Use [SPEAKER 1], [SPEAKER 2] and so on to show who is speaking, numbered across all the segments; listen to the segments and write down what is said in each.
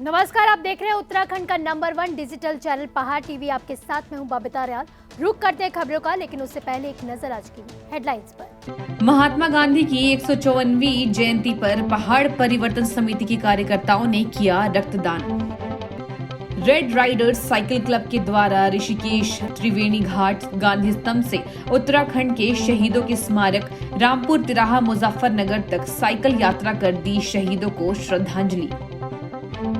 [SPEAKER 1] नमस्कार, आप देख रहे हैं उत्तराखंड का नंबर 1 डिजिटल चैनल पहाड़ टीवी। आपके साथ में हूं बबीता रियाल। रुक करते हैं खबरों का, लेकिन उससे पहले एक नजर आज की हेडलाइंस पर।
[SPEAKER 2] महात्मा गांधी की 154वीं जयंती पर पहाड़ परिवर्तन समिति के कार्यकर्ताओं ने किया रक्तदान। रेड राइडर्स साइकिल क्लब के द्वारा ऋषिकेश, त्रिवेणी घाट, गांधी स्तंभ से उत्तराखंड के शहीदों के स्मारक रामपुर तिराहा मुजफ्फरनगर तक साइकिल यात्रा कर दी शहीदों को श्रद्धांजलि।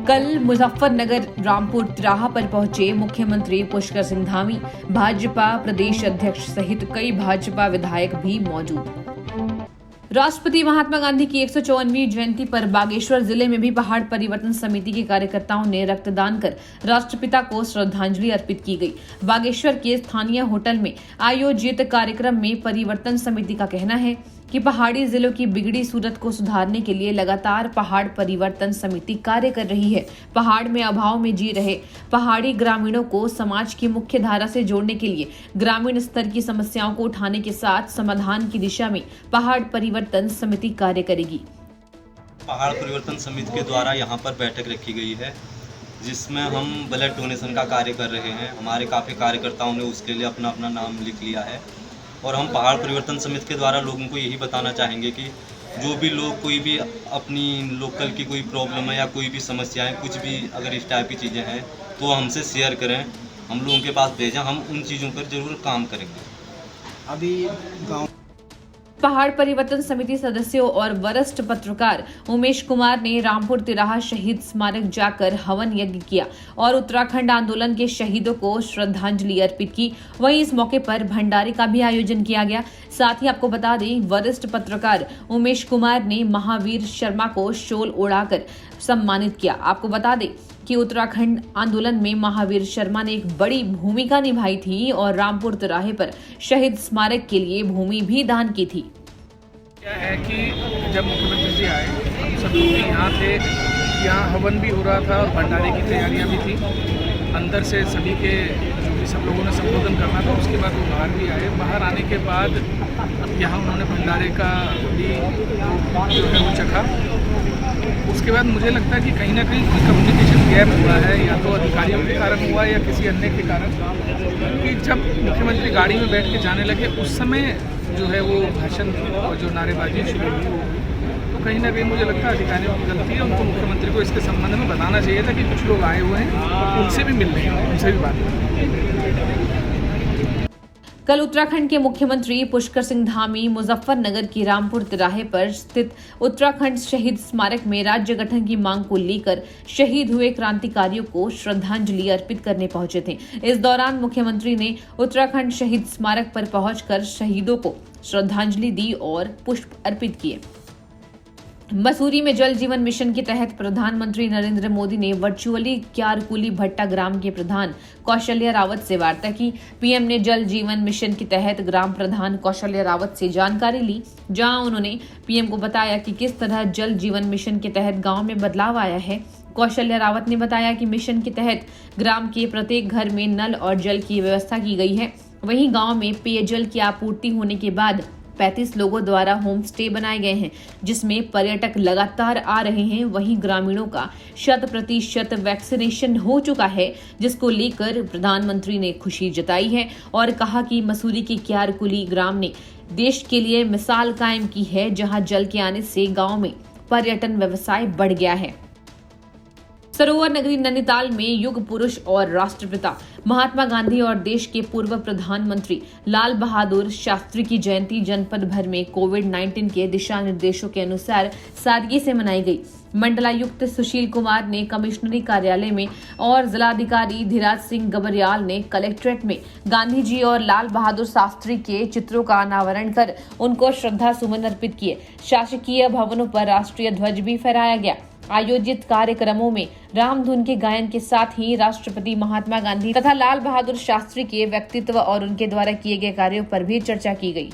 [SPEAKER 2] कल मुजफ्फरनगर रामपुर तिराहा पर पहुंचे मुख्यमंत्री पुष्कर सिंह धामी, भाजपा प्रदेश अध्यक्ष सहित कई भाजपा विधायक भी मौजूद। राष्ट्रपिता महात्मा गांधी की 154वीं जयंती पर बागेश्वर जिले में भी पहाड़ परिवर्तन समिति के कार्यकर्ताओं ने रक्तदान कर राष्ट्रपिता को श्रद्धांजलि अर्पित की गई। बागेश्वर के स्थानीय होटल में आयोजित कार्यक्रम में परिवर्तन समिति का कहना है कि पहाड़ी जिलों की बिगड़ी सूरत को सुधारने के लिए लगातार पहाड़ परिवर्तन समिति कार्य कर रही है। पहाड़ में अभाव में जी रहे पहाड़ी ग्रामीणों को समाज की मुख्य धारा से जोड़ने के लिए ग्रामीण स्तर की समस्याओं को उठाने के साथ समाधान की दिशा में पहाड़ परिवर्तन समिति कार्य करेगी।
[SPEAKER 3] पहाड़ परिवर्तन समिति के द्वारा यहाँ पर बैठक रखी गई है, जिसमें हम ब्लड डोनेशन का कार्य कर रहे हैं। हमारे काफ़ी कार्यकर्ताओं ने उसके लिए अपना अपना नाम लिख लिया है और हम पहाड़ परिवर्तन समिति के द्वारा लोगों को यही बताना चाहेंगे कि जो भी लोग कोई भी अपनी लोकल की कोई प्रॉब्लम है या कोई भी समस्या है, कुछ भी अगर इस टाइप की चीज़ें हैं तो हमसे शेयर करें, हम लोगों के पास भेजें, हम उन चीज़ों पर जरूर काम करेंगे।
[SPEAKER 4] अभी गाँव
[SPEAKER 2] पहाड़ परिवर्तन समिति सदस्यों और वरिष्ठ पत्रकार उमेश कुमार ने रामपुर तिराहा शहीद स्मारक जाकर हवन यज्ञ किया और उत्तराखंड आंदोलन के शहीदों को श्रद्धांजलि अर्पित की। वहीं इस मौके पर भंडारे का भी आयोजन किया गया। साथ ही आपको बता दें, वरिष्ठ पत्रकार उमेश कुमार ने महावीर शर्मा को शॉल ओढ़ाकर सम्मानित किया। आपको बता दें कि उत्तराखंड आंदोलन में महावीर शर्मा ने एक बड़ी भूमिका निभाई थी और रामपुर तिराहे पर शहीद स्मारक के लिए भूमि भी दान की थी।
[SPEAKER 4] क्या है कि जब मुख्यमंत्री जी आए, हम सब लोग यहाँ थे, यहाँ हवन भी हो रहा था और भंडारे की तैयारियाँ भी थी। अंदर से सभी के जो भी सब लोगों ने संबोधन करना था, उसके बाद वो बाहर भी आए। बाहर आने के बाद यहाँ उन्होंने भंडारे का भी जो है वो चखा। उसके बाद मुझे लगता है कि कहीं ना कहीं कोई कम्युनिकेशन गैप हुआ है, या तो अधिकारियों के कारण हुआ या किसी अन्य के कारण, क्योंकि जब मुख्यमंत्री गाड़ी में बैठ के जाने लगे उस समय जो है वो भाषण और जो नारेबाजी शुरू हुई, तो कहीं ना कहीं मुझे लगता है अधिकारियों की गलती है। उनको मुख्यमंत्री को इसके संबंध में बताना चाहिए था कि कुछ लोग आए हुए हैं, उनसे भी मिल रहे हैं, उनसे भी बात करें।
[SPEAKER 2] कल उत्तराखंड के मुख्यमंत्री पुष्कर सिंह धामी मुजफ्फरनगर की रामपुर तिराहे पर स्थित उत्तराखंड शहीद स्मारक में राज्य गठन की मांग को लेकर शहीद हुए क्रांतिकारियों को श्रद्धांजलि अर्पित करने पहुंचे थे। इस दौरान मुख्यमंत्री ने उत्तराखंड शहीद स्मारक पर पहुंचकर शहीदों को श्रद्धांजलि दी और पुष्प अर्पित किए। मसूरी में जल जीवन मिशन के तहत प्रधानमंत्री नरेंद्र मोदी ने वर्चुअली क्यारकुली भट्टा ग्राम के प्रधान कौशल्या रावत से वार्ता की। पीएम ने जल जीवन मिशन के तहत ग्राम प्रधान कौशल्या रावत से जानकारी ली, जहां उन्होंने पीएम को बताया कि किस तरह जल जीवन मिशन के तहत गांव में बदलाव आया है। कौशल्या रावत ने बताया कि मिशन के तहत ग्राम के प्रत्येक घर में नल और जल की व्यवस्था की गई है। वहीं गाँव में पेयजल की आपूर्ति होने के बाद 35 लोगों द्वारा होम स्टे बनाए गए हैं, जिसमें पर्यटक लगातार आ रहे हैं। वहीं ग्रामीणों का 100% वैक्सीनेशन हो चुका है, जिसको लेकर प्रधानमंत्री ने खुशी जताई है और कहा कि मसूरी के क्यारकुली ग्राम ने देश के लिए मिसाल कायम की है, जहां जल के आने से गांव में पर्यटन व्यवसाय बढ़ गया है। सरोवर नगरी नैनीताल में युग पुरुष और राष्ट्रपिता महात्मा गांधी और देश के पूर्व प्रधानमंत्री लाल बहादुर शास्त्री की जयंती जनपद भर में कोविड-19 के दिशा निर्देशों के अनुसार सादगी से मनाई गई। मंडलायुक्त सुशील कुमार ने कमिश्नरी कार्यालय में और जिलाधिकारी धीराज सिंह गबरियाल ने कलेक्ट्रेट में गांधी जी और लाल बहादुर शास्त्री के चित्रों का अनावरण कर उनको श्रद्धा सुमन अर्पित किए। शासकीय भवनों पर राष्ट्रीय ध्वज भी फहराया गया। आयोजित कार्यक्रमों में रामधुन के गायन के साथ ही राष्ट्रपति महात्मा गांधी तथा लाल बहादुर शास्त्री के व्यक्तित्व और उनके द्वारा किए गए कार्यों पर भी चर्चा की गई।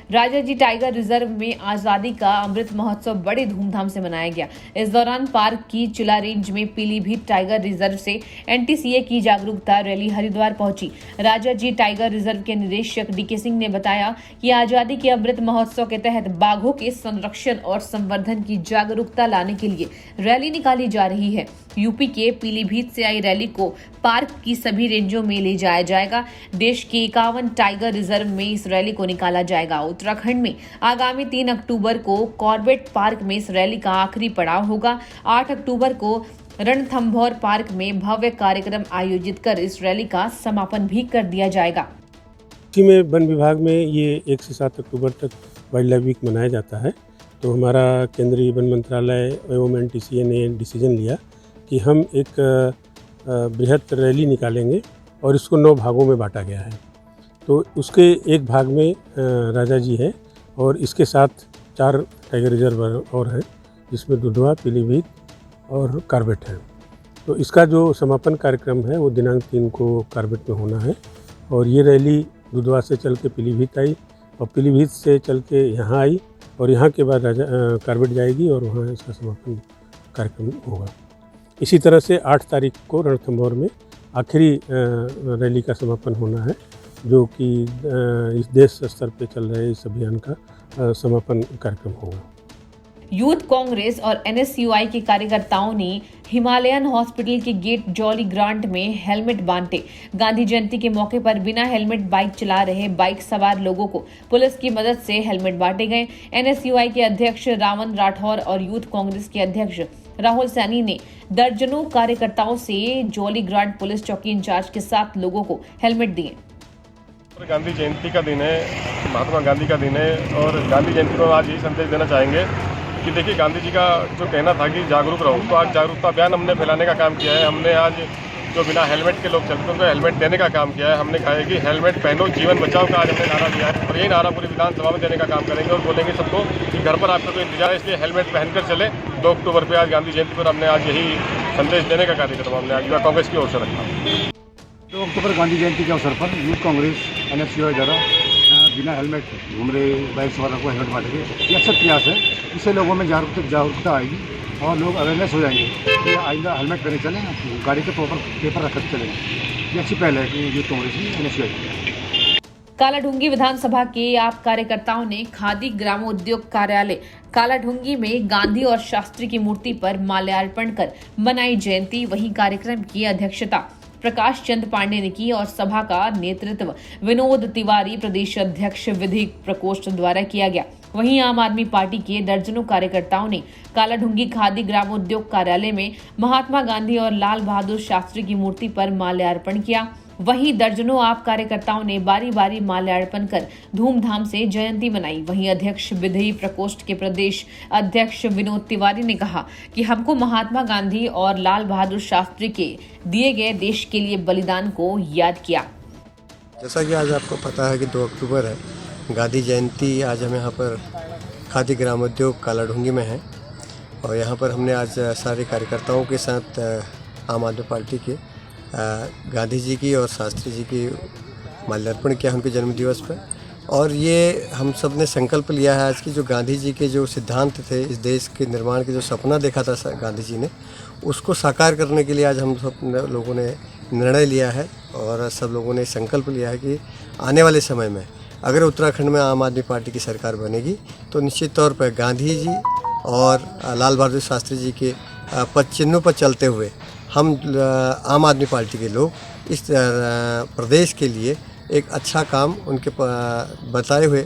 [SPEAKER 2] राजाजी टाइगर रिजर्व में आजादी का अमृत महोत्सव बड़े धूमधाम से मनाया गया। इस दौरान पार्क की चिला रेंज में पीलीभीत टाइगर रिजर्व से एनटीसीए की जागरूकता रैली हरिद्वार पहुंची। राजाजी टाइगर रिजर्व के निदेशक डीके सिंह ने बताया कि आजादी के अमृत महोत्सव के तहत बाघों के संरक्षण और संवर्धन की जागरूकता लाने के लिए रैली निकाली जा रही है। यूपी के पीलीभीत से आई रैली को पार्क की सभी रेंजों में ले जाया जाएगा। देश के 51 टाइगर रिजर्व में इस रैली को निकाला जाएगा। उत्तराखंड में आगामी 3 अक्टूबर को कॉर्बेट पार्क में इस रैली का आखिरी पड़ाव होगा। 8 अक्टूबर को रणथंभौर पार्क में भव्य कार्यक्रम आयोजित कर इस रैली का समापन भी कर दिया जाएगा।
[SPEAKER 5] इसी में वन विभाग में ये 1 से 7 अक्टूबर तक वाइल्ड लाइफ वीक मनाया जाता है। तो हमारा केंद्रीय वन मंत्रालय एवं एनटीसीए ने डिसीजन लिया कि हम एक बृहद रैली निकालेंगे और इसको 9 भागों में बांटा गया है। तो उसके एक भाग में राजा जी है और इसके साथ 4 टाइगर रिजर्व और हैं, जिसमें दुधवा, पीलीभीत और कॉर्बेट है। तो इसका जो समापन कार्यक्रम है वो दिनांक 3 को कॉर्बेट में होना है। और ये रैली दुधवा से चल के पीलीभीत आई और पीलीभीत से चल के यहाँ आई और यहाँ के बाद कॉर्बेट जाएगी और वहाँ इसका समापन कार्यक्रम होगा। इसी तरह से 8 तारीख को रणथंभौर में आखिरी रैली का समापन होना है, जो कि इस देश स्तर पे चल रहे इस अभियान का समापन कार्यक्रम होगा।
[SPEAKER 2] यूथ कांग्रेस और एनएसयूआई के कार्यकर्ताओं ने हिमालयन हॉस्पिटल के गेट जॉली ग्रांट में हेलमेट बांटे। गांधी जयंती के मौके पर बिना हेलमेट बाइक चला रहे बाइक सवार लोगों को पुलिस की मदद से हेलमेट बांटे गए। एनएसयूआई के अध्यक्ष रावण राठौर और यूथ कांग्रेस के अध्यक्ष राहुल सैनी ने दर्जनों कार्यकर्ताओं से जॉली ग्रांट पुलिस चौकी इंचार्ज के साथ लोगों को हेलमेट दिए।
[SPEAKER 6] गांधी जयंती का दिन है, महात्मा गांधी का दिन है और गांधी जयंती को आज यही संदेश देना चाहेंगे कि देखिए, गांधी जी का जो कहना था कि जागरूक रहो, तो आज जागरूकता अभियान हमने फैलाने का काम किया है। हमने आज जो बिना हेलमेट के लोग चलते हैं उनको हेलमेट देने का काम किया है। हमने कहा है कि हेलमेट पहनो, जीवन बचाओ का आज हमने नारा दिया है और यही नारा पूरी विधानसभा में देने का काम करेंगे और बोलेंगे सबको कि घर पर आपका कोई इंतजार है, इसलिए हेलमेट पहनकर चले। 2 अक्टूबर पर आज गांधी जयंती पर हमने आज यही संदेश देने का कार्यक्रम हमने आज युवा कांग्रेस की ओर से रखा।
[SPEAKER 7] 2 अक्टूबर गांधी जयंती के अवसर पर यूथ कांग्रेस एनएसयूआई द्वारा बिना हेलमेट घूम रहे बाइक सवारों को हेलमेट बांटेंगे। ये अच्छा प्रयास है, इससे लोगों में जागरूकता आएगी और लोग अवेयरनेस हो जाएंगे कि आइंदा हेलमेट पहने चलें, गाड़ी के पेपर रख कर चलेंगे। ये अच्छी पहल है कि यूथ कांग्रेस की एनएसयूआई।
[SPEAKER 2] कालाढूंगी विधानसभा के आप कार्यकर्ताओं ने खादी ग्रामोद्योग कार्यालय कालाढूंगी में गांधी और शास्त्री की मूर्ति पर माल्यार्पण कर मनाई जयंती। वहीं कार्यक्रम की अध्यक्षता प्रकाश चंद पांडे ने की और सभा का नेतृत्व विनोद तिवारी प्रदेश अध्यक्ष विधिक प्रकोष्ठ द्वारा किया गया। वहीं आम आदमी पार्टी के दर्जनों कार्यकर्ताओं ने कालाढूंगी खादी ग्रामोद्योग कार्यालय में महात्मा गांधी और लाल बहादुर शास्त्री की मूर्ति पर माल्यार्पण किया। वहीं दर्जनों आप कार्यकर्ताओं ने बारी बारी माल्यार्पण कर धूमधाम से जयंती मनाई। वहीं अध्यक्ष विधि प्रकोष्ठ के प्रदेश अध्यक्ष विनोद तिवारी ने कहा कि हमको महात्मा गांधी और लाल बहादुर शास्त्री के दिए गए देश के लिए बलिदान को याद किया।
[SPEAKER 8] जैसा कि आज आपको पता है कि 2 अक्टूबर है, गांधी जयंती। आज हम यहाँ पर खादी ग्रामोद्योग कालाढूंगी में हैं और यहाँ पर हमने आज सारे कार्यकर्ताओं के साथ आम आदमी पार्टी के गांधी जी की और शास्त्री जी की माल्यार्पण किया उनके जन्मदिवस पर। और ये हम सब ने संकल्प लिया है आज की, जो गांधी जी के जो सिद्धांत थे, इस देश के निर्माण के जो सपना देखा था गांधी जी ने, उसको साकार करने के लिए आज हम सब लोगों ने निर्णय लिया है और सब लोगों ने संकल्प लिया है कि आने वाले समय में अगर उत्तराखंड में आम आदमी पार्टी की सरकार बनेगी तो निश्चित तौर पर गांधी जी और लाल बहादुर शास्त्री जी के पद चिन्हों पर चलते हुए हम आम आदमी पार्टी के लोग इस प्रदेश के लिए एक अच्छा काम उनके बताए हुए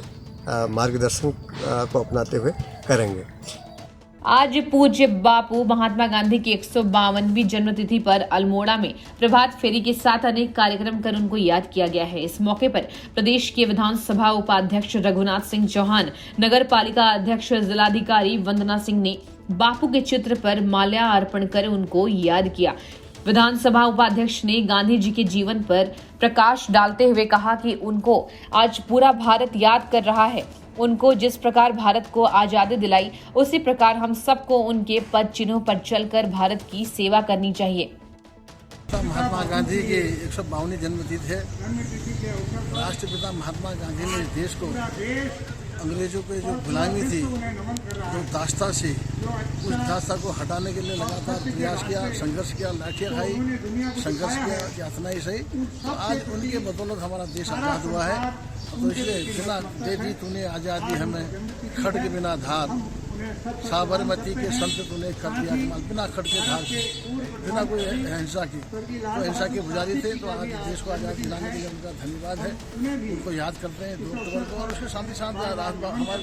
[SPEAKER 8] मार्गदर्शन को अपनाते हुए करेंगे।
[SPEAKER 2] आज पूज्य बापू महात्मा गांधी की 152वीं जन्मतिथि पर अल्मोड़ा में प्रभात फेरी के साथ अनेक कार्यक्रम कर उनको याद किया गया है। इस मौके पर प्रदेश के विधानसभा उपाध्यक्ष रघुनाथ सिंह चौहान, नगर पालिका अध्यक्ष जिलाधिकारी वंदना सिंह ने बापू के चित्र पर माल्या अर्पण कर उनको याद किया। विधानसभा उपाध्यक्ष ने गांधी जी के जीवन पर प्रकाश डालते हुए कहा कि उनको आज पूरा भारत याद कर रहा है। उनको जिस प्रकार भारत को आजादी दिलाई, उसी प्रकार हम सबको उनके पद चिन्हों पर चलकर भारत की सेवा करनी चाहिए।
[SPEAKER 9] महात्मा गांधी की 152वीं जन्मतिथि है। राष्ट्रपिता महात्मा गांधी ने देश को अंग्रेजों पे जो गुलामी थी, जो दास्ता से, उस दास्ता को हटाने के लिए लगातार प्रयास किया, संघर्ष किया, लाठियाँ खाई, संघर्ष किया, यातना ही सही। तो आज उनके बदौलत हमारा देश आज़ाद हुआ है। तो इसलिए बिना दे दी तूने आज़ादी हमें, खड्ग बिना धार, साबरमती के संत तूने कर दिया कमाल, बिना खड्ग के धार के, बिना कोई हिंसा की। तो हिंसा के पुजारी थे, तो आज देश को आज़ाद दिलाने के लिए उनका धन्यवाद है। उनको याद करते हैं 2 अक्टूबर को। और उसके साथ ही साथ हमारे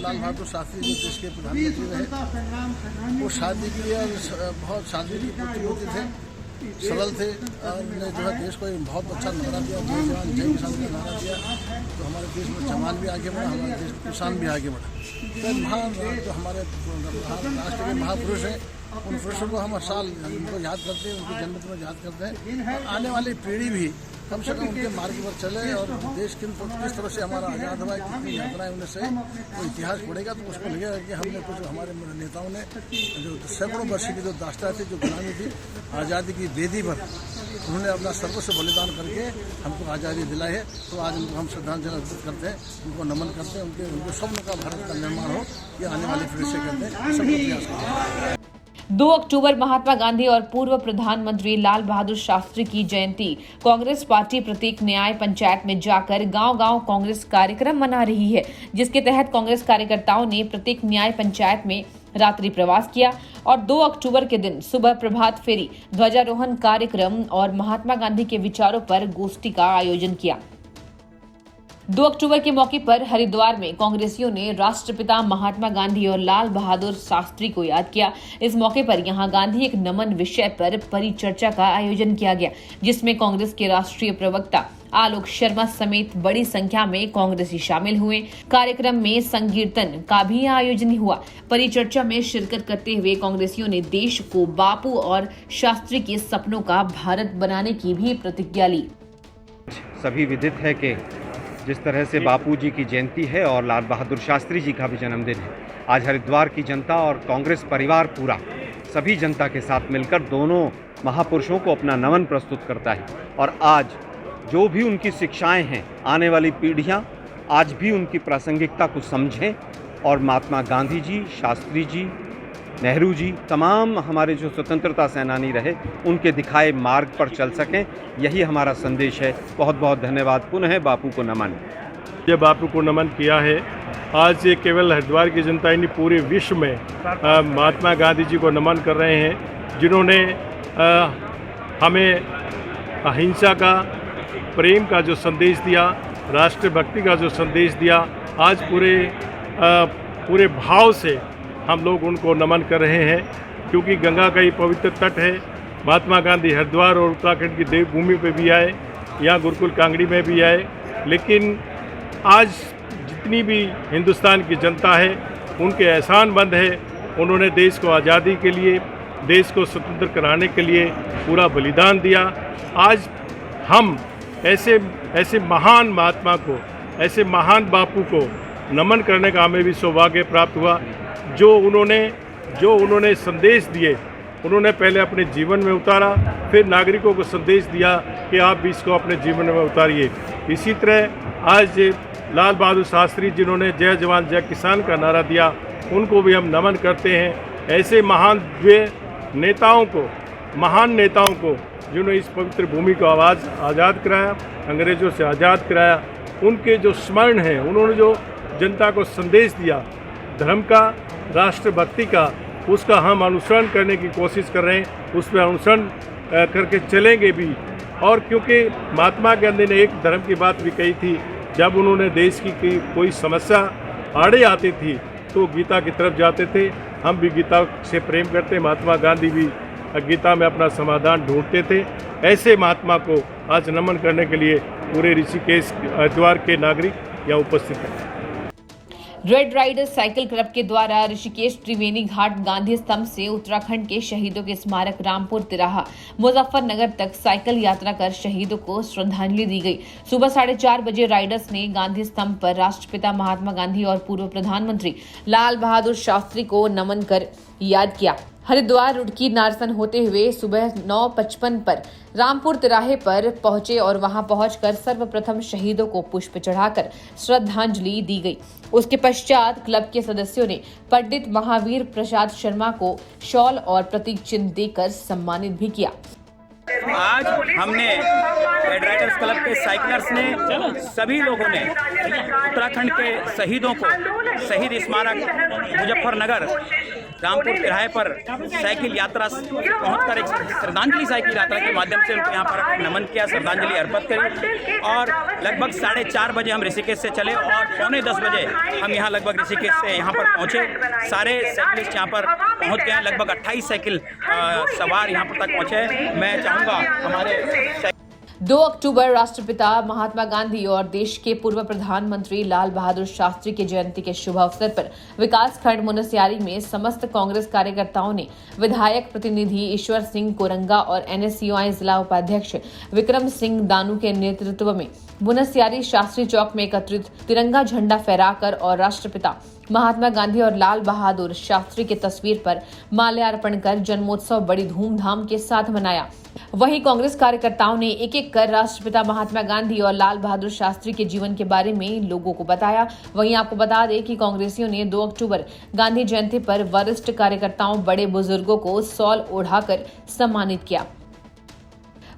[SPEAKER 9] लाल बहादुर शास्त्री जो देश के प्रधानमंत्री रहे, वो शादी के लिए बहुत शादी की प्रतियोगी थे, सरल थे, और उन्होंने जो है देश को एक बहुत अच्छा नारा दिया, जय जवान जय किसान का नारा दिया। तो हमारे देश में जवान भी आगे बढ़ा, हमारे देश में किसान भी आगे बढ़ा। तो महान जो हमारे राष्ट्र के महापुरुष हैं, उन पुरुषों को हम हर साल उनको याद करते हैं, उनकी जन्मदिन में याद करते हैं। और आने वाली पीढ़ी भी कम से कम उनके मार्ग पर चले, और देश किस तरह से हमारा आज़ाद हुआ है, कितनी यात्राएं उन्हें से वो इतिहास पढ़ेगा तो उसको लगेगा कि हमने कुछ हमारे नेताओं ने जो सैकड़ों वर्ष की जो दास्ता थी, जो गुलामी थी, आज़ादी की बेदी पर उन्होंने अपना सर्वस्व बलिदान करके हमको आज़ादी दिलाई है। तो आज उनको हम श्रद्धांजलि अर्पित करते हैं, उनको नमन करते हैं। उनके स्वप्न का भारत का निर्माण हो, ये आने वाली पीढ़ी से करते हैं, सबको प्रयास करते हैं।
[SPEAKER 2] 2 अक्टूबर महात्मा गांधी और पूर्व प्रधानमंत्री लाल बहादुर शास्त्री की जयंती। कांग्रेस पार्टी प्रत्येक न्याय पंचायत में जाकर गांव-गांव कांग्रेस कार्यक्रम मना रही है, जिसके तहत कांग्रेस कार्यकर्ताओं ने प्रत्येक न्याय पंचायत में रात्रि प्रवास किया और 2 अक्टूबर के दिन सुबह प्रभात फेरी, ध्वजारोहण कार्यक्रम और महात्मा गांधी के विचारों पर गोष्ठी का आयोजन किया। 2 अक्टूबर के मौके पर हरिद्वार में कांग्रेसियों ने राष्ट्रपिता महात्मा गांधी और लाल बहादुर शास्त्री को याद किया। इस मौके पर यहां गांधी एक नमन विषय पर परिचर्चा का आयोजन किया गया, जिसमें कांग्रेस के राष्ट्रीय प्रवक्ता आलोक शर्मा समेत बड़ी संख्या में कांग्रेसी शामिल हुए। कार्यक्रम में संकीर्तन का भी आयोजन हुआ। परिचर्चा में शिरकत करते हुए कांग्रेसियों ने देश को बापू और शास्त्री के सपनों का भारत बनाने की भी प्रतिज्ञा ली।
[SPEAKER 10] सभी विदित है कि जिस तरह से बापू जी की जयंती है और लाल बहादुर शास्त्री जी का भी जन्मदिन है, आज हरिद्वार की जनता और कांग्रेस परिवार पूरा सभी जनता के साथ मिलकर दोनों महापुरुषों को अपना नमन प्रस्तुत करता है। और आज जो भी उनकी शिक्षाएं हैं, आने वाली पीढ़ियां आज भी उनकी प्रासंगिकता को समझें और महात्मा गांधी जी, शास्त्री जी, नेहरू जी, तमाम हमारे जो स्वतंत्रता सेनानी रहे, उनके दिखाए मार्ग पर चल सकें, यही हमारा संदेश है। बहुत बहुत धन्यवाद। पुनः बापू को नमन।
[SPEAKER 6] ये बापू को नमन किया है। आज ये केवल हरिद्वार की जनता ही नहीं, पूरे विश्व में महात्मा गांधी जी को नमन कर रहे हैं, जिन्होंने हमें अहिंसा का, प्रेम का जो संदेश दिया, राष्ट्रभक्ति का जो संदेश दिया। आज पूरे भाव से हम लोग उनको नमन कर रहे हैं, क्योंकि गंगा का ये पवित्र तट है। महात्मा गांधी हरिद्वार और उत्तराखंड की देवभूमि पे भी आए, यहाँ गुरुकुल कांगड़ी में भी आए, लेकिन आज जितनी भी हिंदुस्तान की जनता है, उनके एहसानमंद है। उन्होंने देश को आज़ादी के लिए, देश को स्वतंत्र कराने के लिए पूरा बलिदान दिया। आज हम ऐसे महान महात्मा को, ऐसे महान बापू को नमन करने का हमें भी सौभाग्य प्राप्त हुआ। जो उन्होंने संदेश दिए, उन्होंने पहले अपने जीवन में उतारा, फिर नागरिकों को संदेश दिया कि आप भी इसको अपने जीवन में उतारिए। इसी तरह आज लाल बहादुर शास्त्री जिन्होंने जय जवान जय किसान का नारा दिया, उनको भी हम नमन करते हैं। ऐसे महान महान नेताओं को जिन्होंने इस पवित्र भूमि को आज़ाद कराया, अंग्रेज़ों से आज़ाद कराया, उनके जो स्मरण हैं, उन्होंने जो जनता को संदेश दिया धर्म का, राष्ट्रभक्ति का, उसका हम अनुसरण करने की कोशिश कर रहे हैं। उस पर अनुसरण करके चलेंगे भी। और क्योंकि महात्मा गांधी ने एक धर्म की बात भी कही थी, जब उन्होंने देश की कोई समस्या आड़े आती थी तो गीता की तरफ जाते थे। हम भी गीता से प्रेम करते, महात्मा गांधी भी गीता में अपना समाधान ढूंढते थे। ऐसे महात्मा को आज नमन करने के लिए पूरे ऋषिकेश हरिद्वार के नागरिक यहाँ उपस्थित हैं।
[SPEAKER 2] रेड राइडर साइकिल क्लब के द्वारा ऋषिकेश त्रिवेणी घाट गांधी स्तंभ से उत्तराखंड के शहीदों के स्मारक रामपुर तिराहा मुजफ्फरनगर तक साइकिल यात्रा कर शहीदों को श्रद्धांजलि दी गई। सुबह 4:30 बजे राइडर्स ने गांधी स्तंभ पर राष्ट्रपिता महात्मा गांधी और पूर्व प्रधानमंत्री लाल बहादुर शास्त्री को नमन कर याद किया। हरिद्वार, रुड़की, नारसन होते हुए सुबह 9:55 पर रामपुर तिराहे पर पहुंचे और वहां पहुंचकर सर्वप्रथम शहीदों को पुष्प चढ़ाकर श्रद्धांजलि दी गई। उसके पश्चात क्लब के सदस्यों ने पंडित महावीर प्रसाद शर्मा को शॉल और प्रतीक चिन्ह देकर सम्मानित भी किया।
[SPEAKER 11] आज हमने रेड राइडर्स क्लब के साइकिलर्स ने सभी लोगों ने उत्तराखंड के शहीदों को शहीद स्मारक मुजफ्फरनगर रामपुर तिराहे पर साइकिल यात्रा पहुंचकर एक श्रद्धांजलि साइकिल यात्रा के माध्यम से उनको यहाँ पर नमन किया, श्रद्धांजलि अर्पित करी और लगभग 4:30 बजे हम ऋषिकेश से चले और 9:45 बजे हम यहाँ लगभग ऋषिकेश से यहाँ पर पहुँचे। सारे साइकिलिस्ट यहाँ पर पहुँच गए हैं, लगभग 28 साइकिल सवार यहाँ पर तक पहुँचे। मैं चाहूँगा हमारे
[SPEAKER 2] 2 अक्टूबर राष्ट्रपिता महात्मा गांधी और देश के पूर्व प्रधानमंत्री लाल बहादुर शास्त्री की जयंती के शुभ अवसर पर विकास खंड मुनस्यारी में समस्त कांग्रेस कार्यकर्ताओं ने विधायक प्रतिनिधि ईश्वर सिंह कोरंगा और NSUI जिला उपाध्यक्ष विक्रम सिंह दानू के नेतृत्व में मुनस्यारी शास्त्री चौक में एकत्रित तिरंगा झंडा फहराकर और राष्ट्रपिता महात्मा गांधी और लाल बहादुर शास्त्री की तस्वीर पर माल्यार्पण कर जन्मोत्सव बड़ी धूमधाम के साथ मनाया। वहीं कांग्रेस कार्यकर्ताओं ने एक-एक कर राष्ट्रपिता महात्मा गांधी और लाल बहादुर शास्त्री के जीवन के बारे में लोगों को बताया। वहीं आपको बता दें कि कांग्रेसियों ने 2 अक्टूबर गांधी जयंती पर वरिष्ठ कार्यकर्ताओं, बड़े बुजुर्गों को शॉल ओढ़ाकर सम्मानित किया।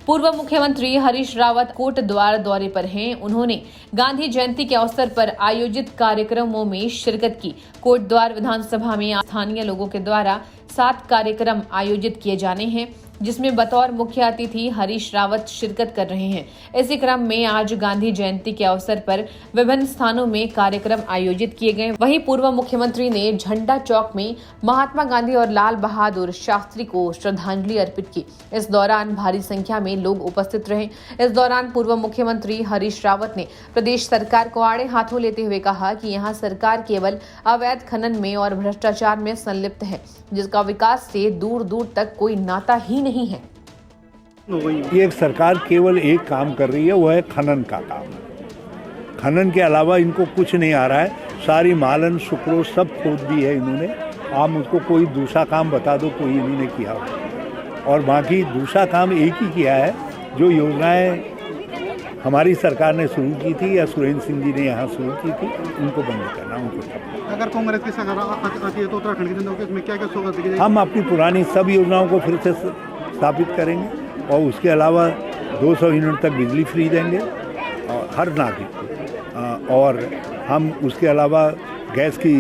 [SPEAKER 2] पूर्व मुख्यमंत्री हरीश रावत कोटद्वार दौरे पर हैं। उन्होंने गांधी जयंती के अवसर पर आयोजित कार्यक्रमों में शिरकत की। कोटद्वार विधानसभा में स्थानीय लोगों के द्वारा 7 कार्यक्रम आयोजित किए जाने हैं, जिसमें बतौर मुख्य अतिथि हरीश रावत शिरकत कर रहे हैं। इसी क्रम में आज गांधी जयंती के अवसर पर विभिन्न स्थानों में कार्यक्रम आयोजित किए गए। वहीं पूर्व मुख्यमंत्री ने झंडा चौक में महात्मा गांधी और लाल बहादुर शास्त्री को श्रद्धांजलि अर्पित की। इस दौरान भारी संख्या में लोग उपस्थित रहे। इस दौरान पूर्व मुख्यमंत्री हरीश रावत ने प्रदेश सरकार को आड़े हाथों लेते हुए कहा कि यहाँ सरकार केवल अवैध खनन में और भ्रष्टाचार में संलिप्त है, जिसका विकास से दूर दूर तक कोई नाता ही नहीं है।
[SPEAKER 12] ये सरकार केवल एक काम कर रही है, वो है खनन का काम। खनन के अलावा इनको कुछ नहीं आ रहा है। सारी मालन सुक्रोज सब खोद दी है इन्होंने। आप मुझको कोई दूसरा काम बता दो, कोई इन्होंने किया हो। और बाकी दूसरा काम एक ही किया है, जो योजनाएं हमारी सरकार ने शुरू की थी या सुरेंद्र सिंह जी ने यहाँ शुरू की थी, उनको बंद करना, उनको।
[SPEAKER 7] अगर कांग्रेस की सरकार आती है तो उत्तराखंड की जनता को इसमें क्या-क्या सौगात दी जाएगी?
[SPEAKER 12] हम अपनी पुरानी सब योजनाओं को फिर से स्थापित करेंगे और उसके अलावा 200 यूनिट तक बिजली फ्री देंगे और हर नागरिक को। और हम उसके अलावा गैस की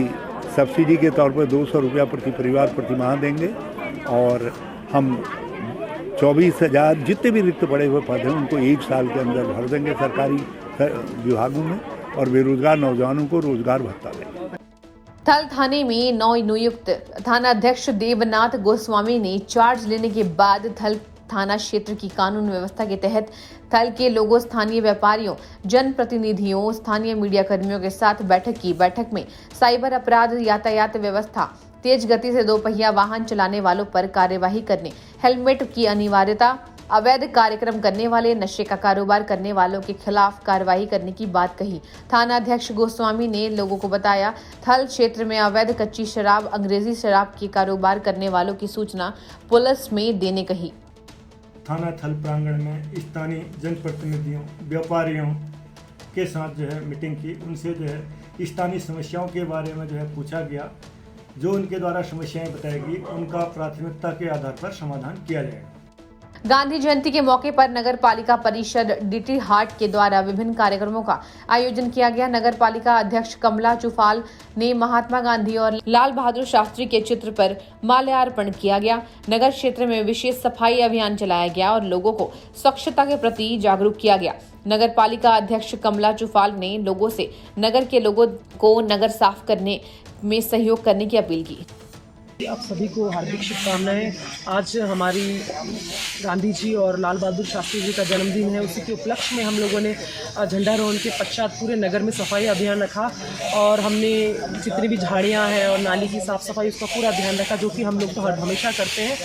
[SPEAKER 12] सब्सिडी के तौर पर 200 रुपया प्रति परिवार प्रति माह देंगे। और हम 24,000 जितने भी रिक्त पड़े हुए पद हैं उनको 1 साल के अंदर भर देंगे सरकारी विभागों में। और बेरोजगार नौजवानों को रोजगार भत्ता देंगे।
[SPEAKER 2] थल थाने में नवनियुक्त थानाध्यक्ष देवनाथ गोस्वामी ने चार्ज लेने के बाद थल थाना क्षेत्र की कानून व्यवस्था के तहत थल के लोगों, स्थानीय व्यापारियों, जनप्रतिनिधियों, स्थानीय मीडिया कर्मियों के साथ बैठक की। बैठक में साइबर अपराध, यातायात व्यवस्था, तेज गति से 2 पहिया वाहन चलाने वालों पर कार्यवाही करने, हेलमेट की अनिवार्यता, अवैध कार्यक्रम करने वाले, नशे का कारोबार करने वालों के खिलाफ कार्रवाई करने की बात कही। थानाध्यक्ष गोस्वामी ने लोगों को बताया, थल क्षेत्र में अवैध कच्ची शराब, अंग्रेजी शराब के कारोबार करने वालों की सूचना पुलिस में देने कही।
[SPEAKER 13] थाना थल प्रांगण में स्थानीय जनप्रतिनिधियों, व्यापारियों के साथ जो है मीटिंग की। उनसे जो है स्थानीय समस्याओं के बारे में जो है पूछा गया। जो उनके द्वारा समस्याएं बताएगी उनका प्राथमिकता के आधार पर समाधान किया जाएगा।
[SPEAKER 2] गांधी जयंती के मौके पर नगर पालिका परिषद DT हाट के द्वारा विभिन्न कार्यक्रमों का आयोजन किया गया। नगर पालिका अध्यक्ष कमला चुफाल ने महात्मा गांधी और लाल बहादुर शास्त्री के चित्र पर माल्यार्पण किया गया। नगर क्षेत्र में विशेष सफाई अभियान चलाया गया और लोगों को स्वच्छता के प्रति जागरूक किया गया। नगर पालिका अध्यक्ष कमला चुफाल ने लोगों से नगर के लोगों को नगर साफ करने में सहयोग करने की अपील की।
[SPEAKER 14] आप सभी को हार्दिक शुभकामनाएं। आज हमारी गांधी जी और लाल बहादुर शास्त्री जी का जन्मदिन है। उसी के उपलक्ष्य में हम लोगों ने झंडारोहण के पश्चात पूरे नगर में सफाई अभियान रखा और हमने जितनी भी झाड़ियां हैं और नाली की साफ़ सफाई उसका पूरा ध्यान रखा, जो कि हम लोग तो हमेशा करते हैं।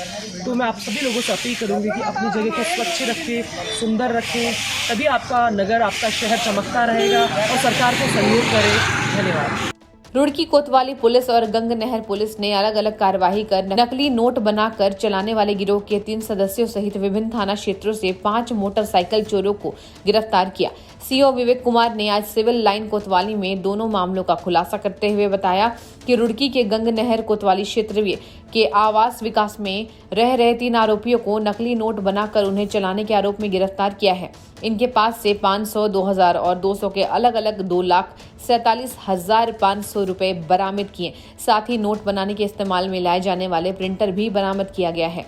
[SPEAKER 14] तो मैं आप सभी लोगों से अपील करूँगी कि अपनी जगह को स्वच्छ रखें, सुंदर रखें, तभी आपका नगर, आपका शहर चमकता रहेगा और सरकार को सहयोग करें। धन्यवाद।
[SPEAKER 2] रुड़की कोतवाली पुलिस और गंग नहर पुलिस ने अलग अलग कार्रवाई कर नकली नोट बनाकर चलाने वाले गिरोह के 3 सदस्यों सहित विभिन्न थाना क्षेत्रों से 5 मोटरसाइकिल चोरों को गिरफ्तार किया। सीओ विवेक कुमार ने आज सिविल लाइन कोतवाली में दोनों मामलों का खुलासा करते हुए बताया कि रुड़की के गंग नहर कोतवाली क्षेत्र के आवास विकास में रह रहे 3 आरोपियों को नकली नोट बनाकर उन्हें चलाने के आरोप में गिरफ्तार किया है। इनके पास से 500, 2000 और 200 के अलग अलग 2,47,500 रुपए बरामद किए। साथ ही नोट बनाने के इस्तेमाल में लाए जाने वाले प्रिंटर भी बरामद किया गया है।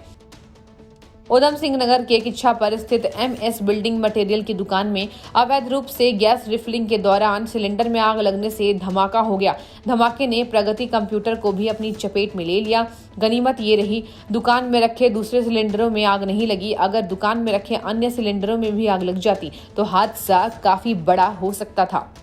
[SPEAKER 2] उधम सिंह नगर के किच्छा पर स्थित MS बिल्डिंग मटेरियल की दुकान में अवैध रूप से गैस रिफिलिंग के दौरान सिलेंडर में आग लगने से धमाका हो गया। धमाके ने प्रगति कंप्यूटर को भी अपनी चपेट में ले लिया। गनीमत ये रही, दुकान में रखे दूसरे सिलेंडरों में आग नहीं लगी। अगर दुकान में रखे अन्य सिलेंडरों में भी आग लग जाती तो हादसा काफी बड़ा हो सकता था।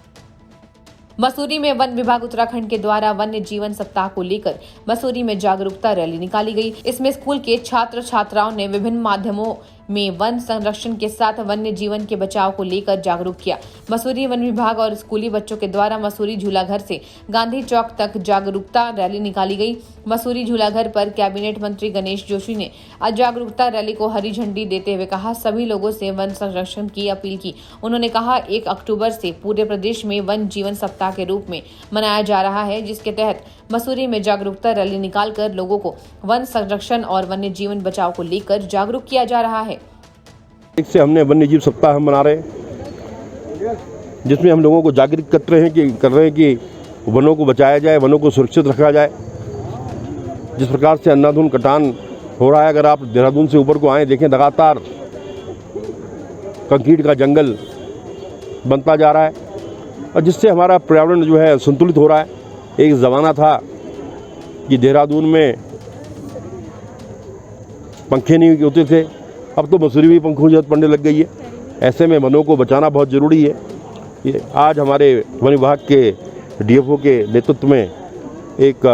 [SPEAKER 2] मसूरी में वन विभाग उत्तराखंड के द्वारा वन्य जीवन सप्ताह को लेकर मसूरी में जागरूकता रैली निकाली गई। इसमें स्कूल के छात्र छात्राओं ने विभिन्न माध्यमों में वन संरक्षण के साथ वन्य जीवन के बचाव को लेकर जागरूक किया। मसूरी वन विभाग और स्कूली बच्चों के द्वारा मसूरी झूलाघर से गांधी चौक तक जागरूकता रैली निकाली गई। मसूरी झूलाघर पर कैबिनेट मंत्री गणेश जोशी ने आज जागरूकता रैली को हरी झंडी देते हुए कहा, सभी लोगों से वन संरक्षण की अपील की। उन्होंने कहा 1 अक्टूबर से पूरे प्रदेश में वन जीवन सप्ताह के रूप में मनाया जा रहा है, जिसके तहत मसूरी में जागरूकता रैली निकालकर लोगों को वन संरक्षण और वन्य जीवन बचाव को लेकर जागरूक किया जा रहा है।
[SPEAKER 15] एक से हमने वन्य जीव सप्ताह हम मना रहे हैं, जिसमें हम लोगों को जागरूक कर रहे हैं कि वनों को बचाया जाए, वनों को सुरक्षित रखा जाए। जिस प्रकार से अंधाधुंध कटान हो रहा है, अगर आप देहरादून से ऊपर को आए देखें, लगातार कंक्रीट का जंगल बनता जा रहा है और जिससे हमारा पर्यावरण जो है संतुलित हो रहा है। एक ज़माना था कि देहरादून में पंखे नहीं होते थे, अब तो मसूरी में पंखों की जरूरत पड़ने लग गई है। ऐसे में वनों को बचाना बहुत ज़रूरी है। ये आज हमारे वन विभाग के DFO के नेतृत्व में एक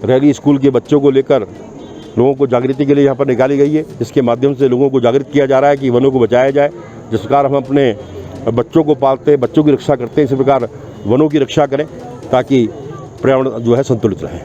[SPEAKER 15] रैली स्कूल के बच्चों को लेकर लोगों को जागृति के लिए यहाँ पर निकाली गई है, जिसके माध्यम से लोगों को जागृत किया जा रहा है कि वनों को बचाया जाए। जिस प्रकार हम अपने बच्चों को पालते हैं, बच्चों की रक्षा करते हैं, इसी प्रकार वनों की रक्षा करें ताकि पर्यावरण जो है संतुलित रहे।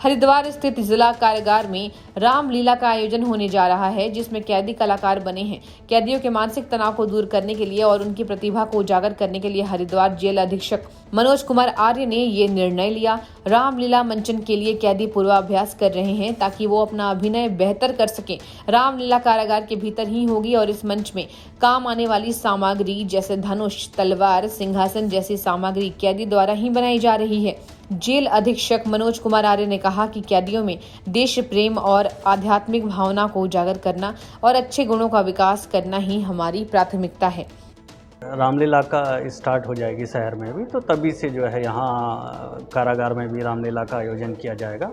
[SPEAKER 2] हरिद्वार स्थित जिला कारागार में रामलीला का आयोजन होने जा रहा है, जिसमें कैदी कलाकार बने हैं। कैदियों के मानसिक तनाव को दूर करने के लिए और उनकी प्रतिभा को उजागर करने के लिए हरिद्वार जेल अधीक्षक मनोज कुमार आर्य ने ये निर्णय लिया। रामलीला मंचन के लिए कैदी पूर्वाभ्यास कर रहे हैं ताकि वो अपना अभिनय बेहतर कर सकें। रामलीला कारागार के भीतर ही होगी और इस मंच में काम आने वाली सामग्री जैसे धनुष, तलवार, सिंहासन जैसी सामग्री कैदी द्वारा ही बनाई जा रही है। जेल अधीक्षक मनोज कुमार आर्य ने कहा कि कैदियों में देश प्रेम और आध्यात्मिक भावना को उजागर करना और अच्छे गुणों का विकास करना ही हमारी प्राथमिकता है।
[SPEAKER 16] रामलीला का स्टार्ट हो जाएगी शहर में भी, तो तभी से जो है यहाँ कारागार में भी रामलीला का आयोजन किया जाएगा।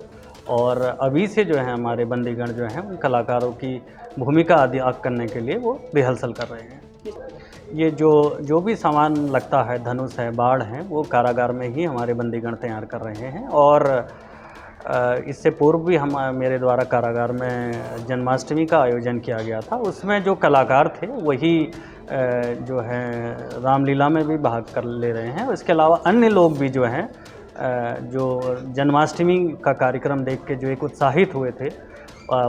[SPEAKER 16] और अभी से जो है हमारे बंदीगण जो हैं उन कलाकारों की भूमिका अदा करने के लिए वो रिहर्सल कर रहे हैं। ये जो भी सामान लगता है, धनुष है, बाढ़ है, वो कारागार में ही हमारे बंदीगण तैयार कर रहे हैं। और इससे पूर्व भी मेरे द्वारा कारागार में जन्माष्टमी का आयोजन किया गया था। उसमें जो कलाकार थे वही जो है रामलीला में भी भाग कर ले रहे हैं। इसके अलावा अन्य लोग भी जो हैं जो जन्माष्टमी का कार्यक्रम देख के जो एक उत्साहित हुए थे,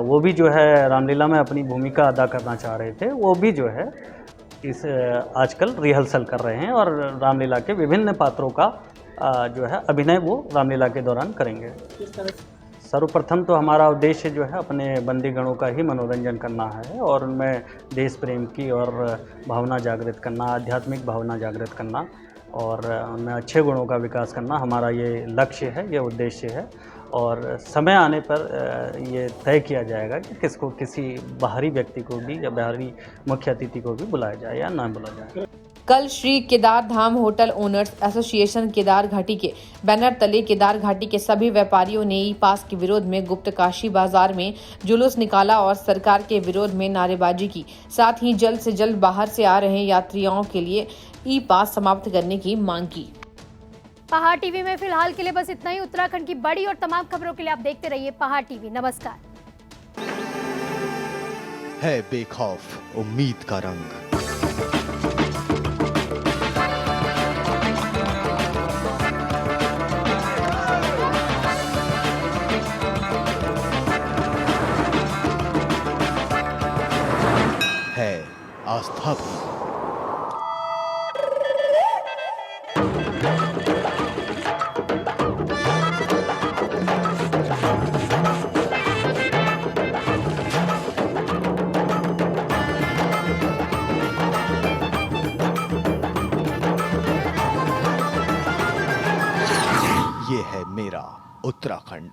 [SPEAKER 16] वो भी जो है रामलीला में अपनी भूमिका अदा करना चाह रहे थे, वो भी जो है इस आजकल रिहर्सल कर रहे हैं और रामलीला के विभिन्न पात्रों का जो है अभिनय वो रामलीला के दौरान करेंगे। सर्वप्रथम तो हमारा उद्देश्य जो है अपने बंदीगणों का ही मनोरंजन करना है और उनमें देश प्रेम की और भावना जागृत करना, आध्यात्मिक भावना जागृत करना और उनमें अच्छे गुणों का विकास करना हमारा ये लक्ष्य है, ये उद्देश्य है। और समय आने पर ये तय किया जाएगा कि किसी बाहरी व्यक्ति को भी या बाहरी मुख्य अतिथि को भी बुलाया जाए या ना बुलाया जाए।
[SPEAKER 2] कल श्री केदार धाम होटल ओनर्स एसोसिएशन केदार घाटी के बैनर तले केदार घाटी के सभी व्यापारियों ने ई पास के विरोध में गुप्त काशी बाजार में जुलूस निकाला और सरकार के विरोध में नारेबाजी की। साथ ही जल्द से जल्द बाहर से आ रहे यात्रियों के लिए ई पास समाप्त करने की मांग की।
[SPEAKER 1] पहाड़ टीवी में फिलहाल के लिए बस इतना ही। उत्तराखंड की बड़ी और तमाम खबरों के लिए आप देखते रहिए पहाड़ टीवी। नमस्कार।
[SPEAKER 17] है बेखौफ उम्मीद का रंग। है आस्था भी। ये है मेरा उत्तराखंड।